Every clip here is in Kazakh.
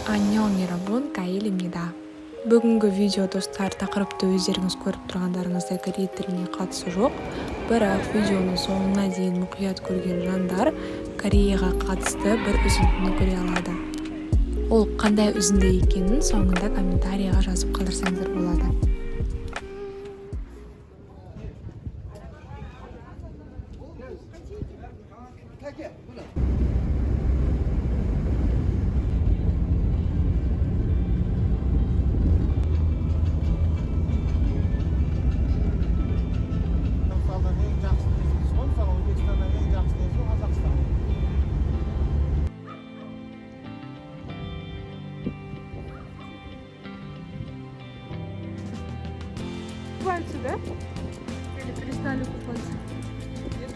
Annyeong 여러분, Каил입니다. Бүгінгі видео достар тақырыпты өздеріңіз көріп тұрғандарыңыздай корей тіліне қатысы жоқ, бірақ видеоның соңына дейін мұқият көрген жандар Кореяға қатысты бір үзіндіні көре алады. Ол қандай үзінді екенін соңында комментарийға жазып қалдырсаңыздар болады. Купаются, да? Или перестали купаться? Нет.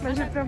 Даже прям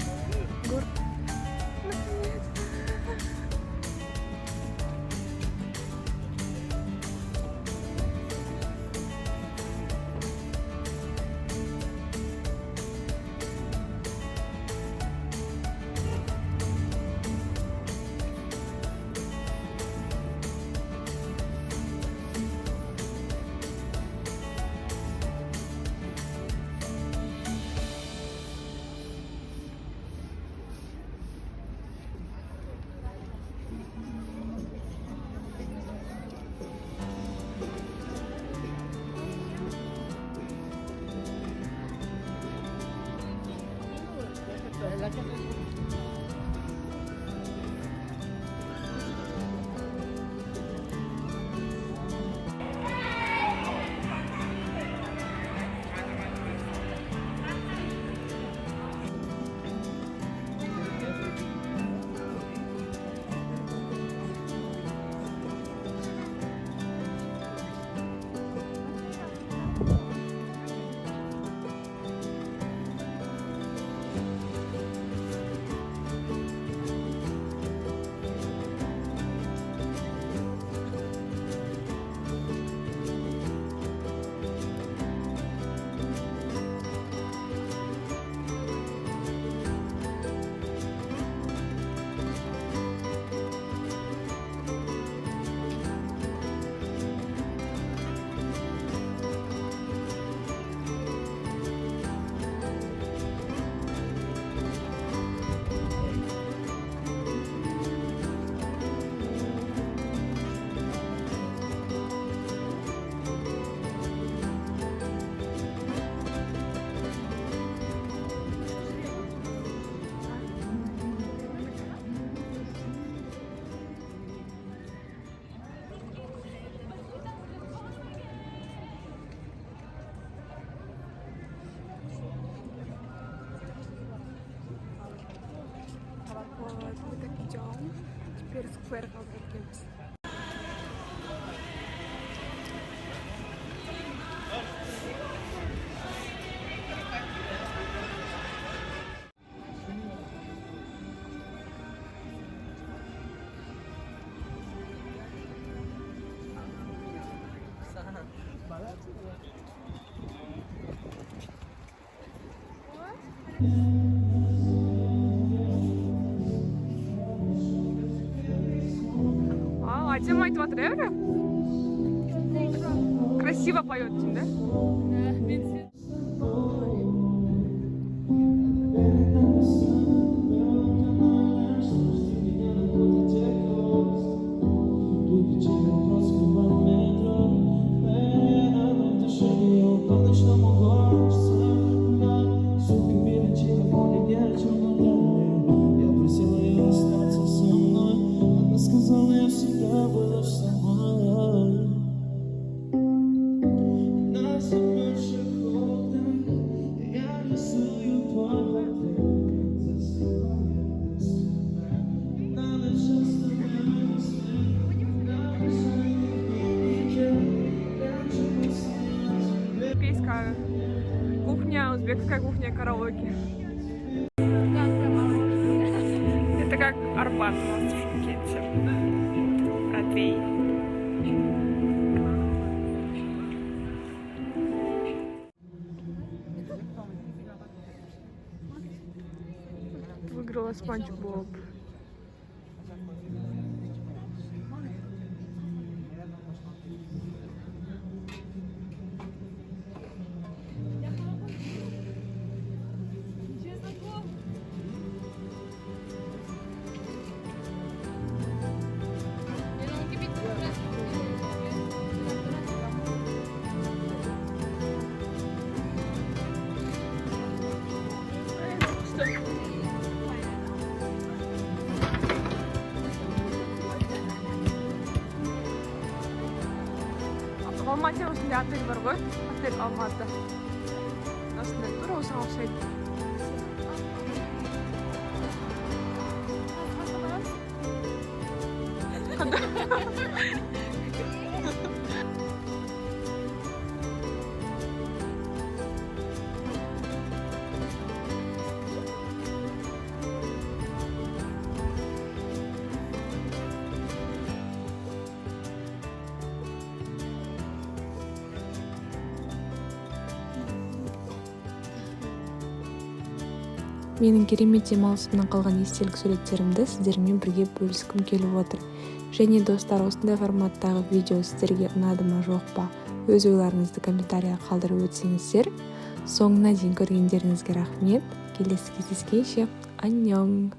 Куфер қалдырып келеміз. Әдемі айтып жатыр, иә? Красиво поет дейін, да? Кухня, узбекская кухня, караоке. Это как Арбат у нас в Шымкенте. Бродвей. Выиграла Спанч Боб. Алматы осындай отель бар ғой, отель Алматы. Осындай тура осыған ұқсайды. Менің керемет демалысымнан қалған естелік суреттерімді сіздермен бірге бөліскім келіп отыр. Және достар, осындай форматтағы видео сіздерге ұнады ма жоқ па? Өз ойларыңызды комментарияға қалдырып өтсеңіздер. Соңына дейін көргендеріңізге рахмет. Келесі кездескенше. Аньон!